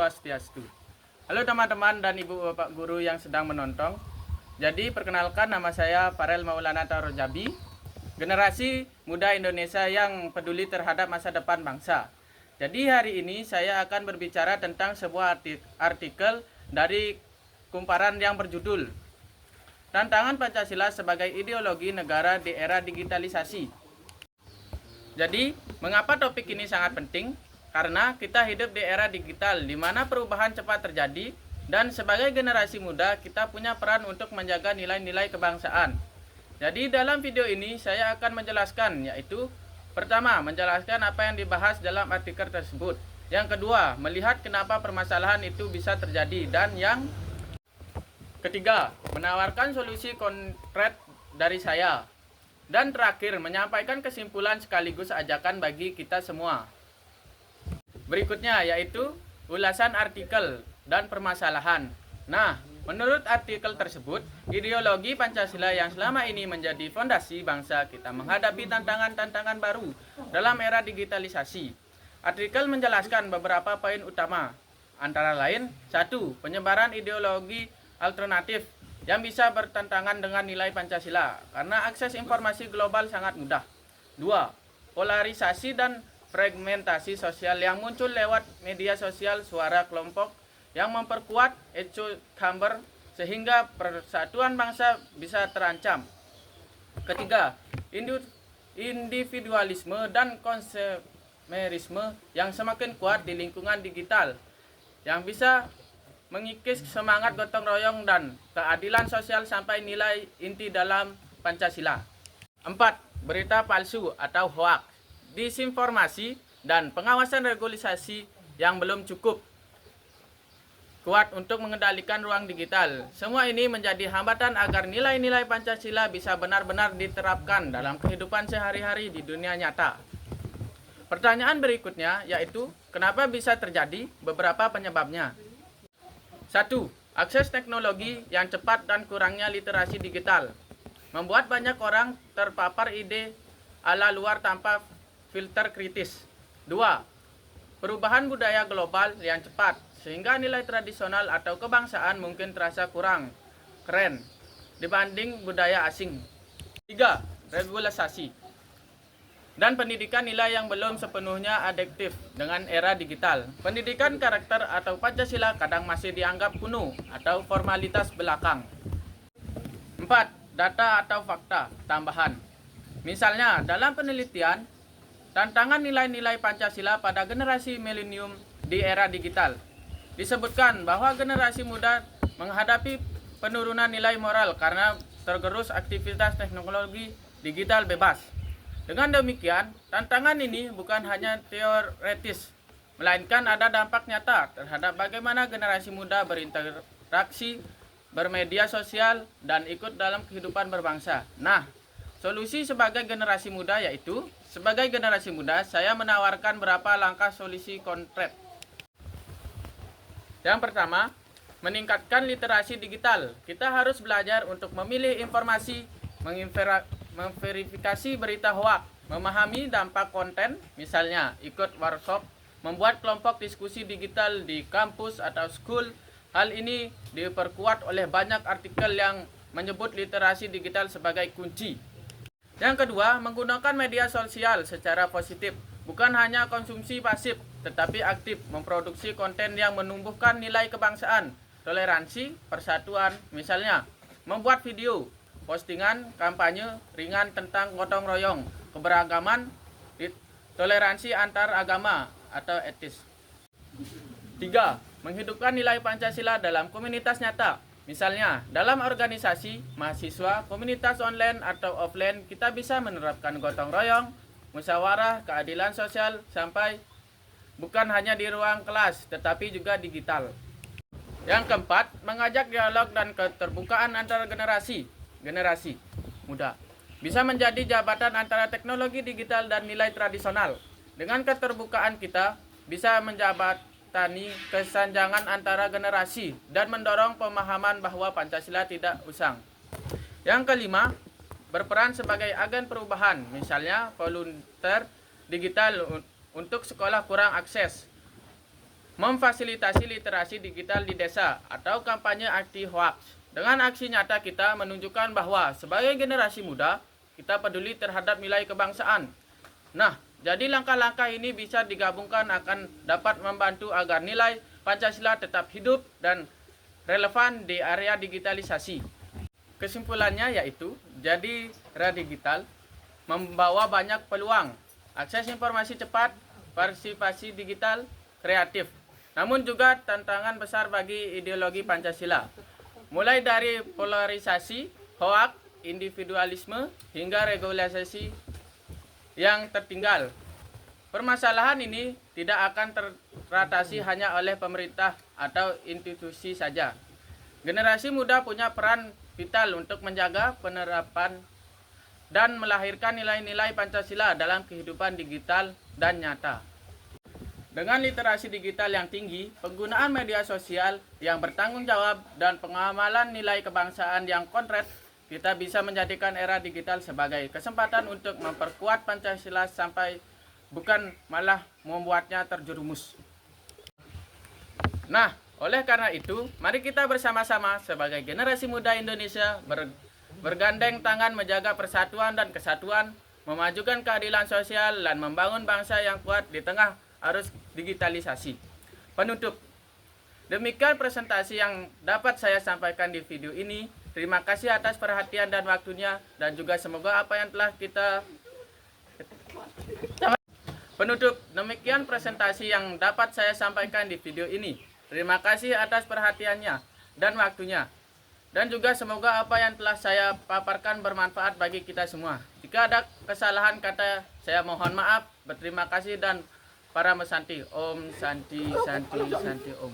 Swastiastu. Halo teman-teman dan ibu bapak guru yang sedang menonton. Jadi perkenalkan, nama saya Farel Maulana Tarojabi, generasi muda Indonesia yang peduli terhadap masa depan bangsa. Jadi hari ini saya akan berbicara tentang sebuah artikel dari Kumparan yang berjudul Tantangan Pancasila sebagai Ideologi Negara di Era Digitalisasi. Jadi, mengapa topik ini sangat penting? Karena kita hidup di era digital di mana perubahan cepat terjadi dan sebagai generasi muda kita punya peran untuk menjaga nilai-nilai kebangsaan. Jadi dalam video ini saya akan menjelaskan, yaitu pertama, menjelaskan apa yang dibahas dalam artikel tersebut. Yang kedua, melihat kenapa permasalahan itu bisa terjadi. Dan yang ketiga, menawarkan solusi konkret dari saya. Dan terakhir, menyampaikan kesimpulan sekaligus ajakan bagi kita semua. Berikutnya yaitu ulasan artikel dan permasalahan. Nah, menurut artikel tersebut, ideologi Pancasila yang selama ini menjadi fondasi bangsa kita menghadapi tantangan-tantangan baru dalam era digitalisasi. Artikel menjelaskan beberapa poin utama, antara lain: 1. Penyebaran ideologi alternatif yang bisa bertentangan dengan nilai Pancasila karena akses informasi global sangat mudah. 2. Polarisasi dan fragmentasi sosial yang muncul lewat media sosial, suara kelompok yang memperkuat echo chamber sehingga persatuan bangsa bisa terancam. Ketiga, individualisme dan konsumerisme yang semakin kuat di lingkungan digital yang bisa mengikis semangat gotong royong dan keadilan sosial sampai nilai inti dalam Pancasila. 4. Berita palsu atau hoax, disinformasi, dan pengawasan regulasi yang belum cukup kuat untuk mengendalikan ruang digital. Semua ini menjadi hambatan agar nilai-nilai Pancasila bisa benar-benar diterapkan dalam kehidupan sehari-hari di dunia nyata. Pertanyaan berikutnya yaitu, kenapa bisa terjadi? Beberapa penyebabnya. 1. Akses teknologi yang cepat dan kurangnya literasi digital membuat banyak orang terpapar ide ala luar tanpa filter kritis. 2. Perubahan budaya global yang cepat sehingga nilai tradisional atau kebangsaan mungkin terasa kurang keren dibanding budaya asing. 3. Regulasi dan pendidikan nilai yang belum sepenuhnya adaptif dengan era digital. Pendidikan karakter atau Pancasila kadang masih dianggap kuno atau formalitas belakang. 4. Data atau fakta tambahan. Misalnya, dalam penelitian tantangan nilai-nilai Pancasila pada generasi milenium di era digital, disebutkan bahwa generasi muda menghadapi penurunan nilai moral karena tergerus aktivitas teknologi digital bebas. Dengan demikian, tantangan ini bukan hanya teoretis, melainkan ada dampak nyata terhadap bagaimana generasi muda berinteraksi, bermedia sosial, dan ikut dalam kehidupan berbangsa. Nah, solusi sebagai generasi muda yaitu, sebagai generasi muda, saya menawarkan beberapa langkah solusi konkret. Yang pertama, meningkatkan literasi digital. Kita harus belajar untuk memilih informasi, memverifikasi berita hoaks, memahami dampak konten, misalnya ikut workshop, membuat kelompok diskusi digital di kampus atau school. Hal ini diperkuat oleh banyak artikel yang menyebut literasi digital sebagai kunci. Yang kedua, menggunakan media sosial secara positif, bukan hanya konsumsi pasif, tetapi aktif, memproduksi konten yang menumbuhkan nilai kebangsaan, toleransi, persatuan, misalnya membuat video, postingan, kampanye ringan tentang gotong royong, keberagaman, toleransi antar agama atau etis. 3. Menghidupkan nilai Pancasila dalam komunitas nyata. Misalnya, dalam organisasi, mahasiswa, komunitas online atau offline, kita bisa menerapkan gotong royong, musyawarah, keadilan sosial, sampai bukan hanya di ruang kelas, tetapi juga digital. Yang keempat, mengajak dialog dan keterbukaan antar generasi muda. Bisa menjadi jabatan antara teknologi digital dan nilai tradisional. Dengan keterbukaan kita bisa menjabatani kesenjangan antara generasi dan mendorong pemahaman bahwa Pancasila tidak usang. Yang kelima, berperan sebagai agen perubahan, misalnya volunteer digital untuk sekolah kurang akses. memfasilitasi literasi digital di desa atau kampanye anti hoax. Dengan aksi nyata kita menunjukkan bahwa sebagai generasi muda, kita peduli terhadap nilai kebangsaan. Nah, jadi langkah-langkah ini bisa digabungkan akan dapat membantu agar nilai Pancasila tetap hidup dan relevan di area digitalisasi. Kesimpulannya yaitu, jadi era digital membawa banyak peluang, akses informasi cepat, partisipasi digital, kreatif. Namun juga tantangan besar bagi ideologi Pancasila. Mulai dari polarisasi, hoak, individualisme, hingga regulasi yang tertinggal. Permasalahan ini tidak akan teratasi hanya oleh pemerintah atau institusi saja. Generasi muda punya peran vital untuk menjaga penerapan dan melahirkan nilai-nilai Pancasila dalam kehidupan digital dan nyata. Dengan literasi digital yang tinggi, penggunaan media sosial yang bertanggung jawab, dan pengamalan nilai kebangsaan yang konkret, kita bisa menjadikan era digital sebagai kesempatan untuk memperkuat Pancasila sampai bukan malah membuatnya terjerumus. Nah, oleh karena itu, mari kita bersama-sama sebagai generasi muda Indonesia bergandeng tangan menjaga persatuan dan kesatuan, memajukan keadilan sosial, dan membangun bangsa yang kuat di tengah arus digitalisasi. Penutup, demikian presentasi yang dapat saya sampaikan di video ini. Terima kasih atas perhatian dan waktunya, dan juga semoga apa yang telah kita Penutup, demikian presentasi yang dapat saya sampaikan di video ini. Terima kasih atas perhatiannya dan waktunya. Dan juga semoga apa yang telah saya paparkan bermanfaat bagi kita semua. Jika ada kesalahan kata, saya mohon maaf. Berterima kasih dan para mesanti. Om Santi Santi Santi Om.